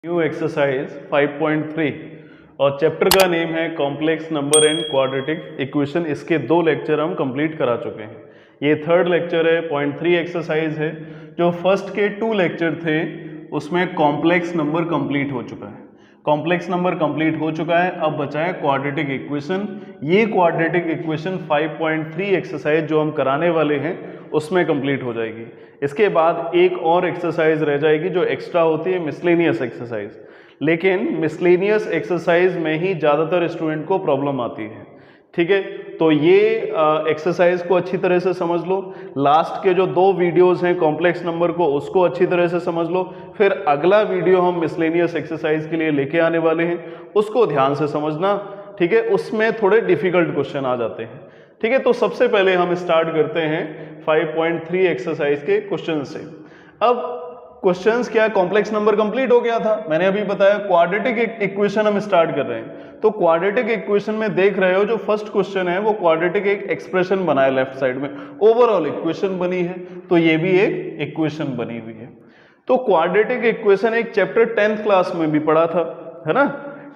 New exercise 5.3 और chapter का name है complex number and quadratic equation. इसके 2 लेक्चर हम कंप्लीट करा चुके हैं। ये 3rd लेक्चर है, 0.3 एक्सरसाइज है। जो फर्स्ट के 2 लेक्चर थे उसमें कॉम्प्लेक्स नंबर कंप्लीट हो चुका है। कॉम्प्लेक्स नंबर कंप्लीट हो चुका है, अब बचा है क्वाड्रेटिक इक्वेशन। ये क्वाड्रेटिक इक्वेशन 5.3 एक्सरसाइज जो हम कराने वाले हैं उसमें कंप्लीट हो जाएगी। इसके बाद एक और एक्सरसाइज रह जाएगी जो एक्स्ट्रा होती है, मिसलेनियस एक्सरसाइज। लेकिन मिसलेनियस एक्सरसाइज में ही ज़्यादातर स्टूडेंट को प्रॉब्लम आती है। ठीक है, तो ये एक्सरसाइज को अच्छी तरह से समझ लो। लास्ट के जो 2 वीडियोस हैं कॉम्प्लेक्स नंबर को, उसको अच्छी तरह से समझ लो। फिर अगला वीडियो हम मिसलेनियस एक्सरसाइज के लिए लेके आने वाले हैं, उसको ध्यान से समझना। ठीक है, उसमें थोड़े डिफिकल्ट क्वेश्चन आ जाते हैं। ठीक है, तो सबसे पहले हम स्टार्ट करते हैं 5.3 एक्सरसाइज के क्वेश्चन से। अब क्वेश्चंस क्या, कॉम्प्लेक्स नंबर कंप्लीट हो गया था, मैंने अभी बताया। क्वाड्रेटिक इक्वेशन हम स्टार्ट कर रहे हैं। तो क्वाड्रेटिक इक्वेशन में देख रहे हो जो फर्स्ट क्वेश्चन है वो क्वाड्रेटिक एक एक्सप्रेशन बना है लेफ्ट साइड में, ओवरऑल इक्वेशन बनी है, तो ये भी एक इक्वेशन बनी हुई है। तो क्वाड्रेटिक इक्वेशन एक चैप्टर 10th क्लास में भी पढ़ा था, है ना।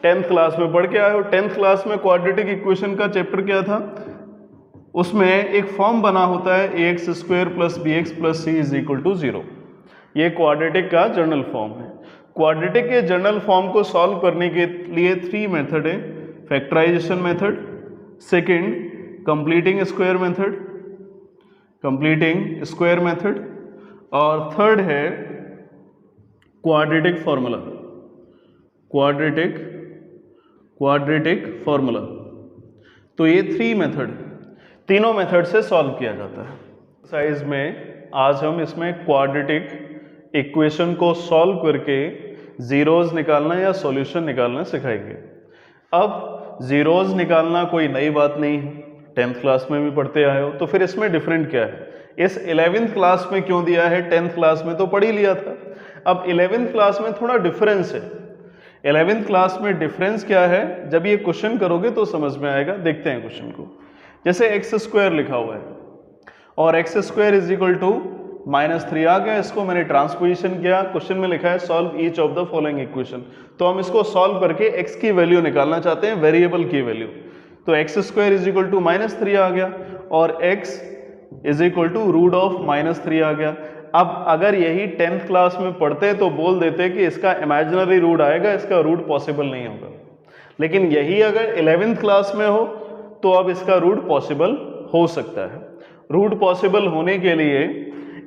10th क्लास में पढ़ के आए हो। 10th क्लास में क्वाड्रेटिक इक्वेशन का चैप्टर क्या था, उसमें एक फॉर्म बना होता है ax² + bx + c = 0। ये क्वाड्रेटिक का जनरल फॉर्म है। क्वाड्रेटिक के जनरल फॉर्म को सॉल्व करने के लिए 3 मेथड है। Factorization method, second completing square method, और थर्ड है क्वाड्रेटिक फॉर्मूला। तो ये 3 मेथड, तीनों मेथड से सॉल्व किया जाता है। एक्सरसाइज में आज हम इसमें क्वाड्रेटिक इक्वेशन को सॉल्व करके जीरोज निकालना या सॉल्यूशन निकालना सिखाएंगे। अब जीरोज निकालना कोई नई बात नहीं है, 10th क्लास में भी पढ़ते आए हो। तो फिर इसमें डिफरेंट क्या है, इस 11th क्लास में क्यों दिया है, 10th क्लास में तो पढ़ ही लिया था। अब 11th क्लास में थोड़ा डिफरेंस है। 11th क्लास में डिफरेंस क्या है, जब ये क्वेश्चन करोगे तो समझ में आएगा। देखते हैं क्वेश्चन को। जैसे x² लिखा हुआ है और x² = -3 आ गया। इसको मैंने ट्रांसपोजिशन किया, क्वेश्चन में लिखा है solve each of the following equation. तो हम इसको सॉल्व करके x की वैल्यू निकालना चाहते हैं, वेरिएबल की वैल्यू। तो x² = -3 आ गया और x = √(-3) आ गया। अब अगर यही 10th क्लास में पढ़ते तो बोल देते कि इसका इमेजिनरी रूट आएगा, इसका रूट पॉसिबल नहीं होगा। लेकिन यही अगर 11th क्लास में हो तो अब इसका रूट पॉसिबल हो सकता है। रूट पॉसिबल होने के लिए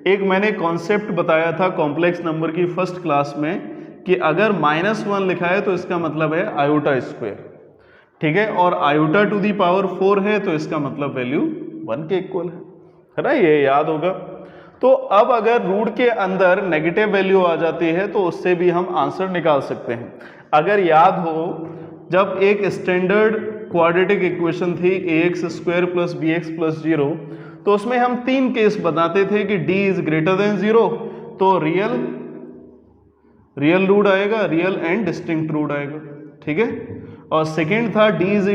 एक मैंने कॉन्सेप्ट बताया था कॉम्प्लेक्स नंबर की फर्स्ट क्लास में कि अगर -1 लिखा है तो इसका मतलब है i²। ठीक है, और i⁴ है तो इसका मतलब वैल्यू 1 के इक्वल है ना, ये याद होगा। तो अब अगर रूट के अंदर नेगेटिव वैल्यू आ जाती है तो उससे भी हम आंसर निकाल सकते हैं। अगर याद हो, जब एक स्टैंडर्ड क्वाड्रेटिक इक्वेशन थी ax² + bx + 0, तो उसमें हम 3 केस बताते थे कि d > 0 तो रियल रूट आएगा, रियल एंड डिस्टिंक्ट रूट आएगा। ठीक है, और सेकंड था d =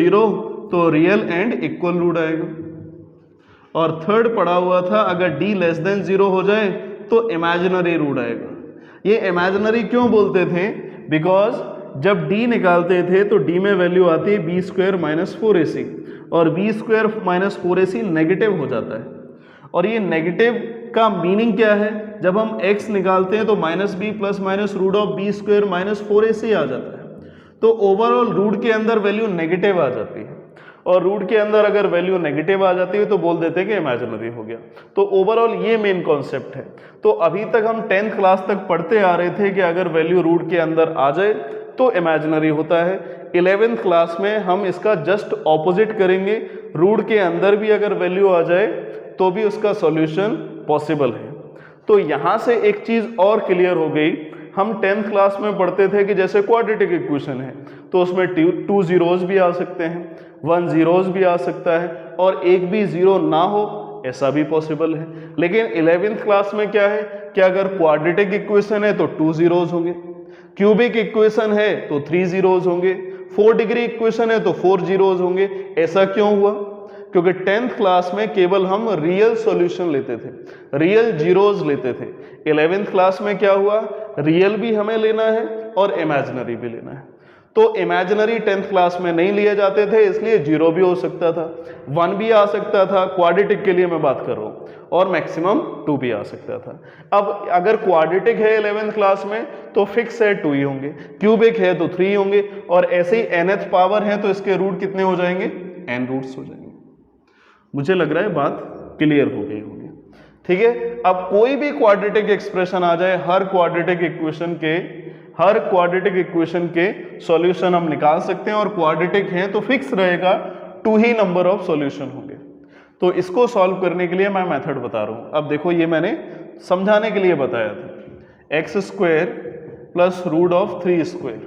0 तो रियल एंड इक्वल रूट आएगा। और थर्ड पढ़ा हुआ था अगर d < 0 हो जाए तो इमेजिनरी रूट आएगा। ये इमेजिनरी क्यों बोलते थे, बिकॉज जब d निकालते थे तो d में वैल्यू आती है b² - 4ac, और b² - 4ac नेगेटिव हो जाता है। और ये नेगेटिव का मीनिंग क्या है, जब हम x निकालते हैं तो -b + √(b² - 4ac आ जाता है। तो ओवरऑल रूट के अंदर वैल्यू नेगेटिव आ जाती है, और रूट के अंदर अगर वैल्यू नेगेटिव आ जाती है तो बोल देते हैं कि इमेजिनरी हो गया। तो ओवरऑल ये मेन कॉन्सेप्ट है। तो अभी तक हम 10th क्लास तक पढ़ते आ रहे थे कि अगर वैल्यू रूट के अंदर आ जाए तो इमेजिनरी होता है। 11th क्लास में हम इसका जस्ट ऑपोजिट करेंगे, रूट के अंदर भी अगर वैल्यू आ जाए तो भी उसका सॉल्यूशन पॉसिबल है। तो यहाँ से एक चीज़ और क्लियर हो गई। हम 10th क्लास में पढ़ते थे कि जैसे क्वाड्रेटिक इक्वेशन है तो उसमें 2 जीरोज भी आ सकते हैं, 1 जीरोज भी आ सकता है, और एक भी जीरो ना हो ऐसा भी पॉसिबल है। लेकिन 11th क्लास में क्या है कि अगर क्वाड्रेटिक इक्वेशन है तो 2 जीरोज होंगे, क्यूबिक इक्वेशन है तो 3 जीरोज होंगे, 4 डिग्री इक्वेशन है तो 4 जीरोज होंगे। ऐसा क्यों हुआ, क्योंकि 10th क्लास में केवल हम रियल सॉल्यूशन लेते थे, रियल जीरोज लेते थे। 11th क्लास में क्या हुआ, रियल भी हमें लेना है और इमेजिनरी भी लेना है। तो इमेजिनरी 10th क्लास में नहीं लिए जाते थे, इसलिए जीरो भी हो सकता था, 1 भी आ सकता था, क्वाड्रेटिक के लिए मैं बात कर रहा हूं, और मैक्सिमम 2 भी आ सकता था। अब अगर क्वाड्रेटिक है 11th क्लास में तो फिक्स है 2 ही होंगे, क्यूबिक है तो 3 होंगे, और ऐसे ही nth पावर है तो इसके रूट कितने हो जाएंगे, n रूट्स हो जाएंगे। मुझे लग रहा है बात क्लियर हो गई होगी, ठीक है। अब कोई भी क्वाड्रेटिक एक्सप्रेशन आ जाए, हर क्वाड्रेटिक इक्वेशन के सॉल्यूशन हम निकाल सकते हैं, और क्वाड्रेटिक हैं तो फिक्स रहेगा 2 ही नंबर ऑफ सॉल्यूशन होंगे। तो इसको सॉल्व करने के लिए मैं मेथड बता रहा हूं। अब देखो, ये मैंने समझाने के लिए बताया था, x square plus root of 3 square,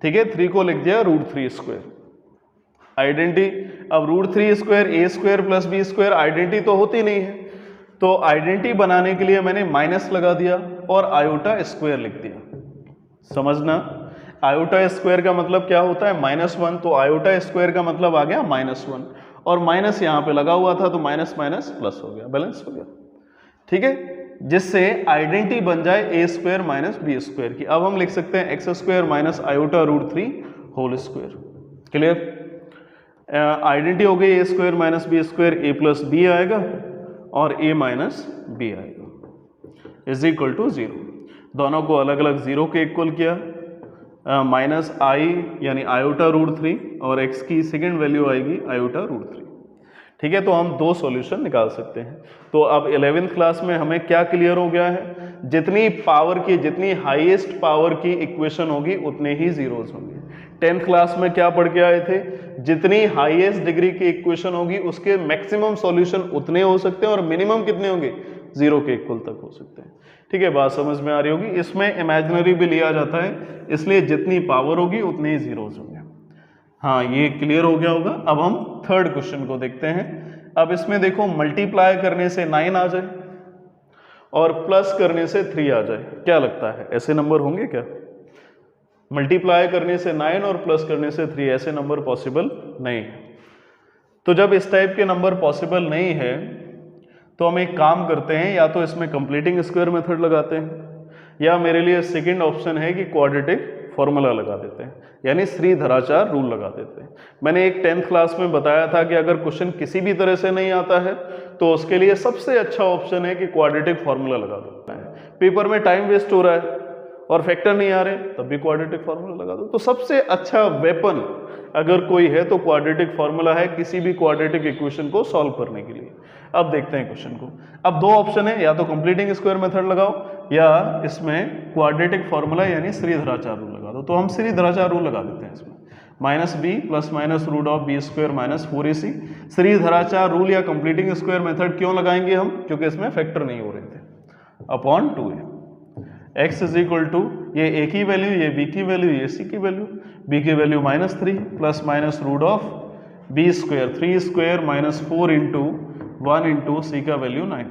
ठीक है, 3 को लिख दिया रूट 3 स्क्वायर। आइडेंटिटी, अब root 3 square A square plus B square identity तो होती नहीं है, तो आइडेंटिटी बनाने के लिए मैंने माइनस लगा दिया और आयोटा स्क्वायर लिख दिया। समझना, आयोटा स्क्वायर का मतलब क्या होता है, -1, तो आयोटा स्क्वायर का मतलब आ गया -1, और माइनस यहाँ पे लगा हुआ था तो माइनस माइनस प्लस हो गया, बैलेंस हो गया, ठीक है, जिससे आइडेंटिटी बन जाए A square minus B square की। अब हम लिख सकते हैं X square minus iota root 3 whole square. Clear, identity हो गई A square minus B square, A plus B आएगा और ए माइनस बी आएगा, इज इक्वल टू 0। दोनों को अलग अलग 0 के इक्वल किया, माइनस आई यानी आयोटा रूट 3, और एक्स की सेकेंड वैल्यू आएगी आयोटा रूट 3, ठीक है। तो हम 2 सॉल्यूशन निकाल सकते हैं। तो अब 11th क्लास में हमें क्या क्लियर हो गया है, जितनी पावर की, जितनी हाईएस्ट पावर की इक्वेशन होगी उतने ही जीरोज होंगे। 10th क्लास में क्या पढ़ के आए थे, जितनी हाईएस्ट डिग्री की इक्वेशन होगी उसके मैक्सिमम सॉल्यूशन उतने हो सकते हैं और मिनिमम कितने होंगे, 0 के इक्वल तक हो सकते हैं, ठीक है। बात समझ में आ रही होगी। इसमें इमेजिनरी भी लिया जाता है, इसलिए जितनी पावर होगी उतने ही जीरोज होंगे। हाँ, ये क्लियर हो गया होगा। अब हम थर्ड क्वेश्चन को देखते हैं। अब इसमें देखो, मल्टीप्लाई करने से 9 आ जाए और प्लस करने से 3 आ जाए, क्या लगता है ऐसे नंबर होंगे क्या? मल्टीप्लाई करने से 9 और प्लस करने से 3, ऐसे नंबर पॉसिबल नहीं है। तो जब इस टाइप के नंबर पॉसिबल नहीं है तो हम एक काम करते हैं, या तो इसमें कंप्लीटिंग स्क्वायर मेथड लगाते हैं, या मेरे लिए सेकंड ऑप्शन है कि क्वाड्रेटिक फॉर्मूला लगा देते हैं, यानी श्रीधराचार्य रूल लगा देते हैं। मैंने एक 10th क्लास में बताया था कि अगर क्वेश्चन किसी भी तरह से नहीं आता है तो उसके लिए सबसे अच्छा ऑप्शन है कि क्वाड्रेटिक फॉर्मूला लगा देते हैं। पेपर में टाइम वेस्ट हो रहा है और फैक्टर नहीं आ रहे, तब भी क्वाड्रेटिक फॉर्मूला लगा दो। तो सबसे अच्छा वेपन अगर कोई है तो क्वाड्रेटिक फॉर्मूला है, किसी भी क्वाड्रेटिक इक्वेशन को सॉल्व करने के लिए। अब देखते हैं क्वेश्चन को। अब 2 ऑप्शन है, या तो कंप्लीटिंग स्क्वायर मेथड लगाओ या इसमें क्वाड्रेटिक फॉर्मूला यानी श्रीधराचार्य रूल लगा दो। तो हम श्रीधराचार्य रूल लगा देते हैं इसमें, -b plus minus root of B square minus 4ac। Shridharacharya rule या कंप्लीटिंग स्क्वायर मेथड क्यों लगाएंगे हम, क्योंकि इसमें फैक्टर नहीं हो रहे थे, upon 2a। x is equal to, ये a की वैल्यू, ये b की वैल्यू, ये c की वैल्यू, b की value -3 plus minus root of b square 3 square minus 4 into 1 into c का value 9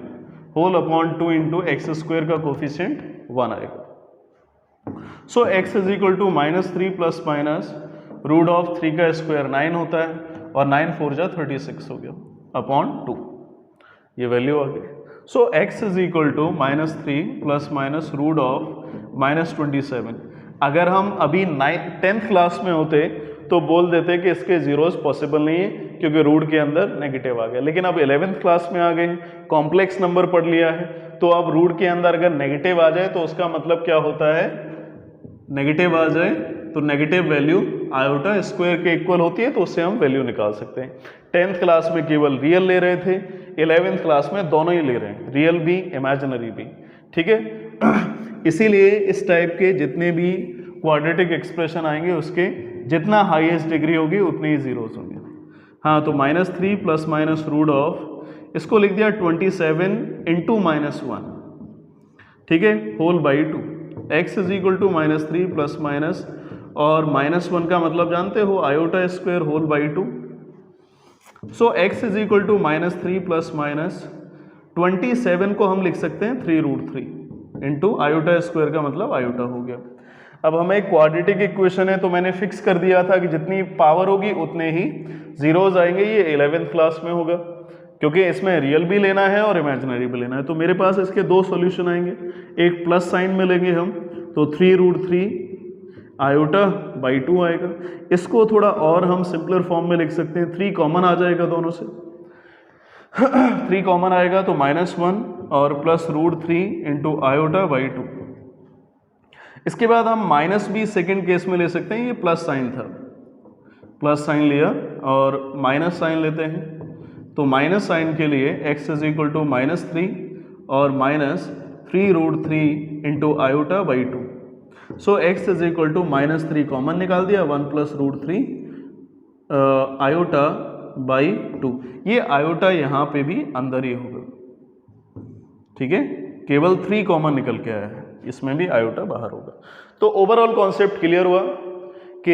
whole upon 2 into X square का coefficient 1 आएगा। So x is equal to -3 plus minus root of 3 का square 9 होता है, और 9 4 जा 36 हो गया, अपॉन 2, ये वैल्यू आ गई। So x is equal to -3 plus minus root of -27। अगर हम अभी 10th क्लास में होते तो बोल देते कि इसके जीरोस पॉसिबल नहीं है क्योंकि रूट के अंदर नेगेटिव आ गया, लेकिन अब 11th क्लास में आ गए, कॉम्प्लेक्स नंबर पढ़ लिया है, तो अब रूट के अंदर अगर नेगेटिव आ जाए तो उसका मतलब क्या होता है, नेगेटिव आ जाए तो नेगेटिव वैल्यू आयोटा स्क्वायर के इक्वल होती है, तो उससे हम वैल्यू निकाल सकते हैं। 10th क्लास में केवल रियल ले रहे थे, 11th क्लास में दोनों ही ले रहे हैं, रियल भी इमेजिनरी भी, ठीक है। इसीलिए इस टाइप के जितने भी क्वाड्रेटिक एक्सप्रेशन आएंगे उसके जितना हाईएस्ट डिग्री होगी उतने ही जीरोस होंगे। हाँ, तो -3 प्लस माइनस रूट ऑफ, इसको लिख दिया 27 इंटू -1, ठीक है, whole by 2। x is equal to -3 plus minus, और -1 का मतलब जानते हो, iota square whole by 2। So x is equal to -3 plus minus 27 को हम लिख सकते हैं 3√3 इंटू आयोटा स्क्वायर का मतलब आयोटा हो गया। अब हमें क्वाड्रेटिक इक्वेशन है तो मैंने फिक्स कर दिया था कि जितनी पावर होगी उतने ही जीरोज आएंगे। ये 11th क्लास में होगा क्योंकि इसमें रियल भी लेना है और इमेजिनरी भी लेना है। तो मेरे पास इसके दो सॉल्यूशन आएंगे, एक प्लस साइन में लेंगे हम तो 3√3 आयोटा बाई 2 आएगा। इसको थोड़ा और हम सिंपलर फॉर्म में लिख सकते हैं, 3 कॉमन आ जाएगा दोनों से 3 कॉमन आएगा तो -1 और +√3 इंटू आयोटा बाई 2। इसके बाद हम माइनस भी सेकेंड केस में ले सकते हैं, ये प्लस साइन था, प्लस साइन लिया और माइनस साइन लेते हैं तो माइनस साइन के लिए x इज इक्वल टू -3 और -3√3 into iota by 2। So x is equal to -3 common निकाल दिया, 1 +√3 आयोटा बाई 2। ये आयोटा यहाँ पे भी अंदर ही होगा, ठीक है, केवल 3 कॉमन निकल के आया है, इसमें भी आयोटा बाहर होगा। तो ओवरऑल कॉन्सेप्ट क्लियर हुआ कि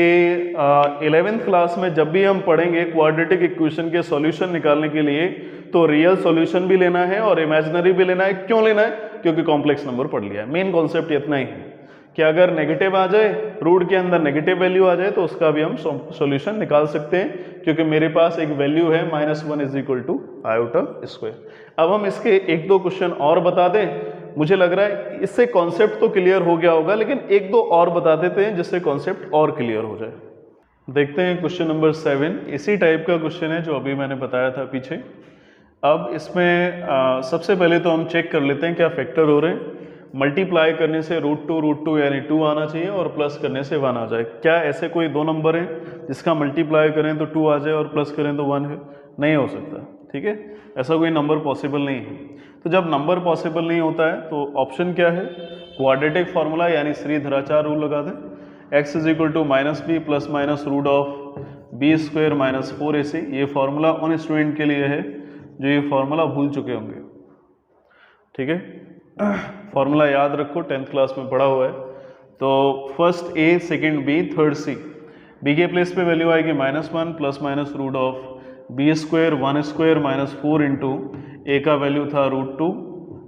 11th क्लास में जब भी हम पढ़ेंगे क्वाड्रेटिक इक्वेशन के सॉल्यूशन निकालने के लिए तो रियल सॉल्यूशन भी लेना है और इमेजिनरी भी लेना है। क्यों लेना है? क्योंकि कॉम्प्लेक्स नंबर पढ़ लिया है। मेन कॉन्सेप्ट इतना ही है कि अगर नेगेटिव आ जाए, रूट के अंदर नेगेटिव वैल्यू आ जाए तो उसका भी हम सॉल्यूशन निकाल सकते हैं, क्योंकि मेरे पास एक वैल्यू है -1 is equal to iota square. अब हम इसके एक दो क्वेश्चन और बता दें, मुझे लग रहा है इससे कॉन्सेप्ट तो क्लियर हो गया होगा, लेकिन एक दो और बता देते हैं जिससे कॉन्सेप्ट और क्लियर हो जाए। देखते हैं क्वेश्चन नंबर 7, इसी टाइप का क्वेश्चन है जो अभी मैंने बताया था पीछे। अब इसमें सबसे पहले तो हम चेक कर लेते हैं क्या फैक्टर हो रहे हैं। मल्टीप्लाई करने से √2 यानी 2 आना चाहिए और प्लस करने से 1 आ जाए। क्या ऐसे कोई दो नंबर हैं जिसका मल्टीप्लाई करें तो 2 आ जाए और प्लस करें तो 1 है? नहीं हो सकता, ठीक है, ऐसा कोई नंबर पॉसिबल नहीं है। तो जब नंबर पॉसिबल नहीं होता है तो ऑप्शन क्या है? क्वाड्रेटिक फार्मूला यानी श्रीधराचार्य रूल लगा दें। x is equal to -b plus minus root of b² minus 4ac। ये फार्मूला उन स्टूडेंट के लिए है जो ये फार्मूला भूल चुके होंगे, ठीक है। फार्मूला याद रखो, 10th क्लास में पढ़ा हुआ है। तो first a, second b, third c। b के प्लेस पे वैल्यू आएगी -1 plus minus root of b² 1² minus 4 into a का वैल्यू था √2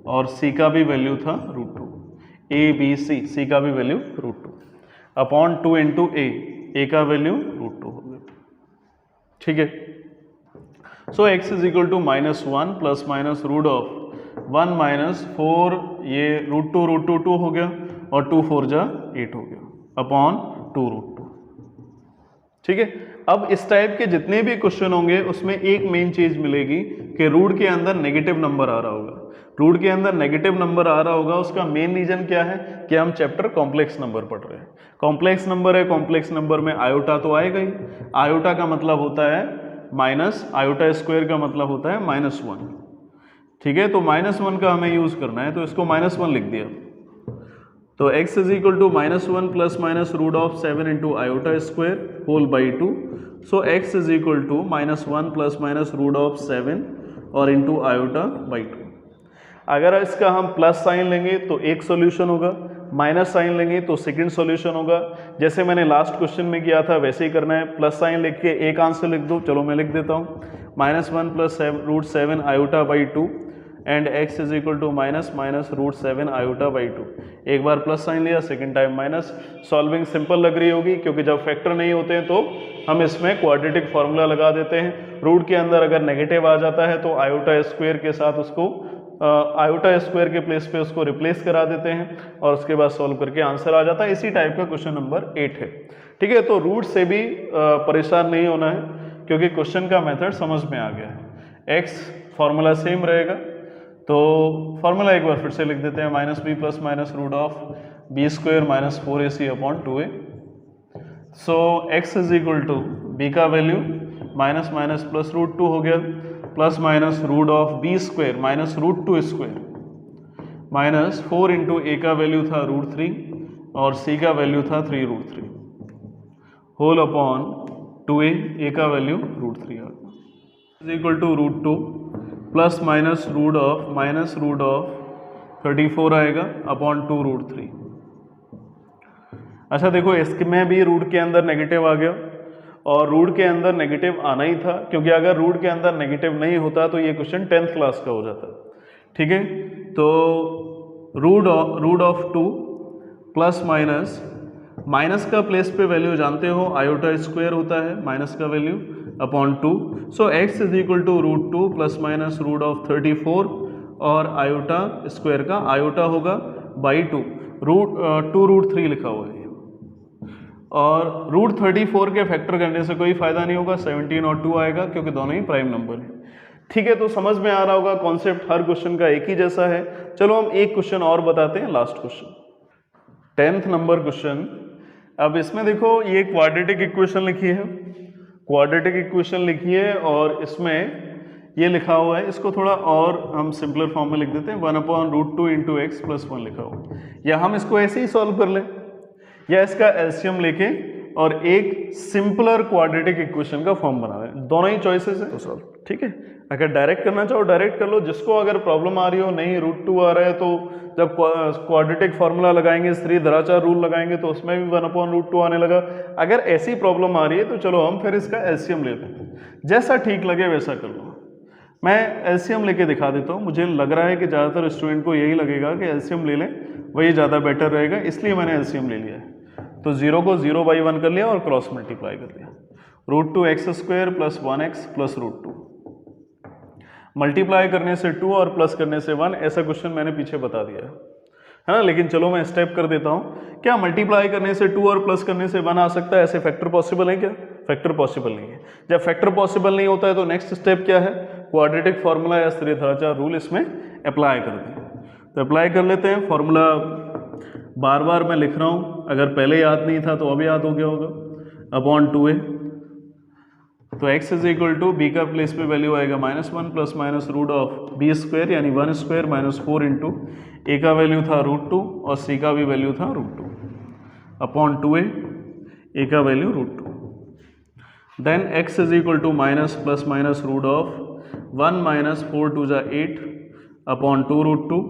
और c का भी वैल्यू था √2। a b c का भी वैल्यू √2 अपॉन 2 इंटू a का वैल्यू √2 हो गया, ठीक है। So x is equal to -1 plus minus root of 1 minus 4, ये √2 2 हो गया और 2 4 जा 8 हो गया अपॉन 2√2, ठीक है। अब इस टाइप के जितने भी क्वेश्चन होंगे उसमें एक मेन चीज मिलेगी कि रूट के अंदर नेगेटिव नंबर आ रहा होगा। रूट के अंदर नेगेटिव नंबर आ रहा होगा, उसका मेन रीजन क्या है कि हम चैप्टर कॉम्प्लेक्स नंबर पढ़ रहे हैं। कॉम्प्लेक्स नंबर है, कॉम्प्लेक्स नंबर में आयोटा तो आएगा ही। आयोटा का मतलब होता है माइनस, आयोटा स्क्वायर का मतलब होता है -1, ठीक है। तो -1 का हमें यूज करना है तो इसको -1 लिख दिया। तो x is equal to -1 plus minus root of 7 into iota square whole by 2। So x is equal to -1 plus minus root of 7 और इंटू आयोटा बाई 2। अगर इसका हम प्लस साइन लेंगे तो एक सॉल्यूशन होगा, माइनस साइन लेंगे तो सेकंड सॉल्यूशन होगा। जैसे मैंने लास्ट क्वेश्चन में किया था वैसे ही करना है, प्लस साइन लिख के एक आंसर लिख दो। चलो मैं लिख देता हूँ, -1 plus √7 iota by 2 and x is equal to minus √7 iota by 2। एक बार प्लस साइन लिया, second time minus. Solving simple लग रही होगी क्योंकि जब फैक्टर नहीं होते हैं तो हम इसमें क्वाड्रेटिक फार्मूला लगा देते हैं। रूट के अंदर अगर नेगेटिव आ जाता है तो आयोटा स्क्वायर के साथ उसको आयोटा स्क्वायर के प्लेस पे उसको रिप्लेस करा देते हैं और उसके बाद सॉल्व करके आंसर आ जाता है। इसी टाइप का क्वेश्चन नंबर 8 है, ठीक है। तो रूट से भी परेशान नहीं होना है क्योंकि क्वेश्चन का मेथड समझ में आ गया है। x फार्मूला सेम रहेगा, तो फार्मूला एक बार फिर से लिख देते हैं, -b plus minus root of b² minus 4ac upon 2a। So x is equal to b का वैल्यू माइनस माइनस प्लस √2 हो गया, plus minus root of b² minus √2² minus 4 into a का वैल्यू था √3 और c का value था 3√3 whole upon 2a का value √3 आ गया, is equal to √2 plus minus root of 34 आएगा अपॉन 2√3। अच्छा देखो, इसमें भी रूट के अंदर नेगेटिव आ गया और रूट के अंदर नेगेटिव आना ही था क्योंकि अगर रूट के अंदर नेगेटिव नहीं होता तो ये क्वेश्चन 10th क्लास का हो जाता, ठीक है। तो root of 2 plus minus minus का प्लेस पे वैल्यू जानते हो, आयोटा स्क्वायर होता है माइनस का value upon 2। So x is equal to √2 plus minus root of 34 और आयोटा स्क्वायर का आयोटा होगा बाई 2 √3 लिखा हुआ है। और √34 के फैक्टर करने से कोई फायदा नहीं होगा, 17 और 2 आएगा क्योंकि दोनों ही प्राइम नंबर है। ठीक है, तो समझ में आ रहा होगा कॉन्सेप्ट हर क्वेश्चन का एक ही जैसा है। चलो हम एक क्वेश्चन और बताते हैं, last question 10th number question. अब इसमें देखो ये क्वाड्रेटिक इक्वेशन लिखी है, क्वाड्रेटिक इक्वेशन लिखी है और इसमें ये लिखा हुआ है, इसको थोड़ा और हम सिंपलर फॉर्म में लिख देते हैं, 1/√2 इंटू एक्स प्लस 1 लिखा हुआ है। या हम इसको ऐसे ही सॉल्व कर लें या इसका एलसीएम लेके और एक सिंपलर क्वाड्रेटिक इक्वेशन का फॉर्म बना लें, दोनों ही चॉइसेस है तो सॉल्व। ठीक है, अगर डायरेक्ट करना चाहो डायरेक्ट कर लो, जिसको अगर प्रॉब्लम आ रही हो नहीं √2 आ रहा है तो जब क्वाड्रेटिक फार्मूला लगाएंगे, श्रीधराचार्य रूल लगाएंगे तो उसमें भी 1/√2 आने लगा। अगर ऐसी प्रॉब्लम आ रही है तो चलो हम फिर इसका एलसीएम ले लेते हैं, जैसा ठीक लगे वैसा कर लो। मैं एलसीएम लेके दिखा देता हूँ, मुझे लग रहा है कि ज़्यादातर स्टूडेंट को यही लगेगा कि एलसीएम ले लें, वही ज़्यादा बेटर रहेगा, इसलिए मैंने एलसीएम ले लिया है। तो 0 को 0/1 कर लिया और क्रॉस मल्टीप्लाई कर लिया, √2x² plus 1x plus √2। Multiply करने से 2 और प्लस करने से 1, ऐसा क्वेश्चन मैंने पीछे बता दिया है ना। लेकिन चलो मैं स्टेप कर देता हूँ, क्या मल्टीप्लाई करने से 2 और प्लस करने से 1 आ सकता है? ऐसे फैक्टर पॉसिबल है क्या? फैक्टर पॉसिबल नहीं है। जब फैक्टर पॉसिबल नहीं होता है तो नेक्स्ट स्टेप क्या है? क्वाड्रेटिक फार्मूला या श्रीधराचार्य रूल इसमें अप्लाई कर दें। तो अप्लाई कर लेते हैं। फार्मूला बार बार मैं लिख रहा हूँ, अगर पहले याद नहीं था तो अब याद हो गया होगा, अपॉन 2a। तो x is equal to b का प्लेस पे वैल्यू आएगा -1 plus minus root of b² यानी 1² माइनस 4 इंटू a का वैल्यू था √2 और c का भी वैल्यू था √2 अपॉन 2a, a का value √2। Then x is equal to minus plus minus root of 1 minus 4 2 जा 8 अपॉन 2 √2।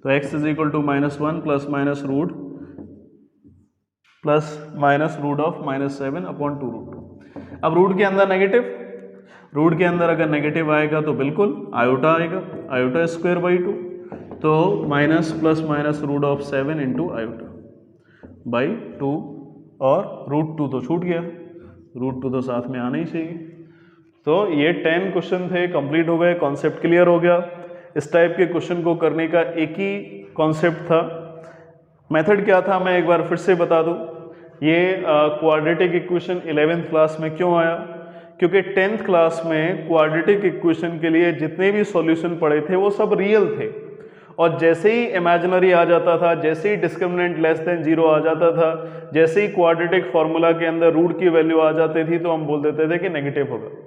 तो x is equal to -1 plus minus root of -7 upon 2 √2। अब रूट के अंदर नेगेटिव, रूट के अंदर अगर नेगेटिव आएगा तो बिल्कुल आयोटा आएगा, आयोटा स्क्वायर बाई 2। तो minus plus minus root of 7 into iota by 2 और √2 तो छूट गया, √2 तो साथ में आना ही चाहिए। तो ये 10 क्वेश्चन थे, कंप्लीट हो गए, कॉन्सेप्ट क्लियर हो गया। इस टाइप के क्वेश्चन को करने का एक ही कॉन्सेप्ट था। मेथड क्या था मैं एक बार फिर से बता दूं। ये क्वाड्रेटिक इक्वेशन 11th क्लास में क्यों आया? क्योंकि 10th क्लास में क्वाड्रेटिक इक्वेशन के लिए जितने भी सॉल्यूशन पड़े थे वो सब रियल थे, और जैसे ही इमेजिनरी आ जाता था, जैसे ही डिस्क्रिमिनेंट लेस देन 0 आ जाता था, जैसे ही क्वाड्रेटिक फार्मूला के अंदर रूट की वैल्यू आ जाती थी तो हम बोल देते थे कि नेगेटिव होगा।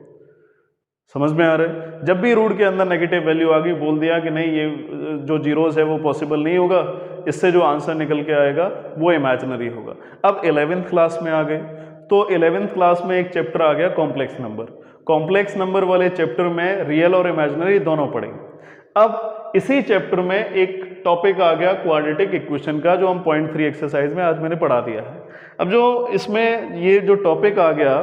समझ में आ रहा है? जब भी रूट के अंदर नेगेटिव वैल्यू आ गई बोल दिया कि नहीं ये जो जीरोस है वो पॉसिबल नहीं होगा, इससे जो आंसर निकल के आएगा वो इमेजिनरी होगा। अब 11th क्लास में आ गए तो 11th क्लास में एक चैप्टर आ गया कॉम्प्लेक्स नंबर। कॉम्प्लेक्स नंबर वाले चैप्टर में रियल और इमेजिनरी दोनों पढ़ेंगे। अब इसी चैप्टर में एक टॉपिक आ गया क्वाड्रेटिक इक्वेशन का, जो हम पॉइंट 3 एक्सरसाइज में आज मैंने पढ़ा दिया है। अब जो इसमें ये जो टॉपिक आ गया,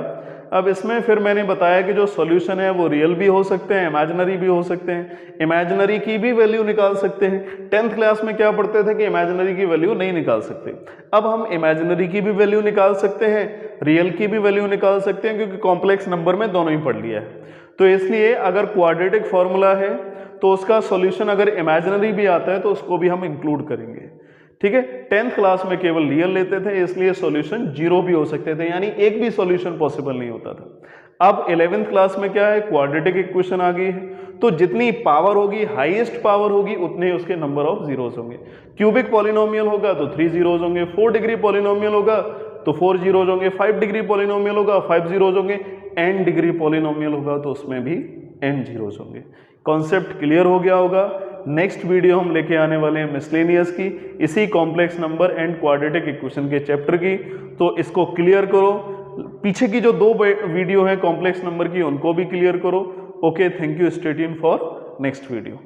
अब इसमें फिर मैंने बताया कि जो सॉल्यूशन है वो रियल भी हो सकते हैं, इमेजिनरी भी हो सकते हैं, इमेजिनरी की भी वैल्यू निकाल सकते हैं। 10th क्लास में क्या पढ़ते थे कि इमेजिनरी की वैल्यू नहीं निकाल सकते। अब हम इमेजिनरी की भी वैल्यू निकाल सकते हैं, रियल की भी वैल्यू निकाल सकते हैं, क्योंकि कॉम्प्लेक्स नंबर में दोनों ही पढ़ लिया है। तो इसलिए अगर क्वाड्रेटिक फॉर्मूला है तो उसका सॉल्यूशन अगर इमेजिनरी भी आता है तो उसको भी हम इंक्लूड करेंगे। ठीक है, 10th क्लास में केवल रियल लेते थे, इसलिए सॉल्यूशन 0 भी हो सकते थे, यानी एक भी सॉल्यूशन पॉसिबल नहीं होता था। अब 11th क्लास में क्या है, क्वाड्रेटिक इक्वेशन आ गई है, तो जितनी पावर होगी, हाईएस्ट पावर होगी, उतने ही उसके नंबर ऑफ जीरोस होंगे। क्यूबिक पॉलिनोमियल होगा तो 3 जीरोस होंगे, 4 डिग्री पॉलिनोमियल होगा तो 4 जीरोस होंगे, 5 डिग्री पॉलिनोमियल होगा 5 जीरोस होंगे, n डिग्री पॉलिनोमियल होगा तो उसमें भी n जीरोस होंगे। कॉन्सेप्ट क्लियर हो गया होगा। नेक्स्ट वीडियो हम लेके आने वाले हैं मिसलेनियस की, इसी complex number and quadratic equation के चैप्टर की, तो इसको क्लियर करो। पीछे की जो 2 वीडियो हैं कॉम्प्लेक्स नंबर की, उनको भी क्लियर करो। Okay, thank you, stay tuned for next video.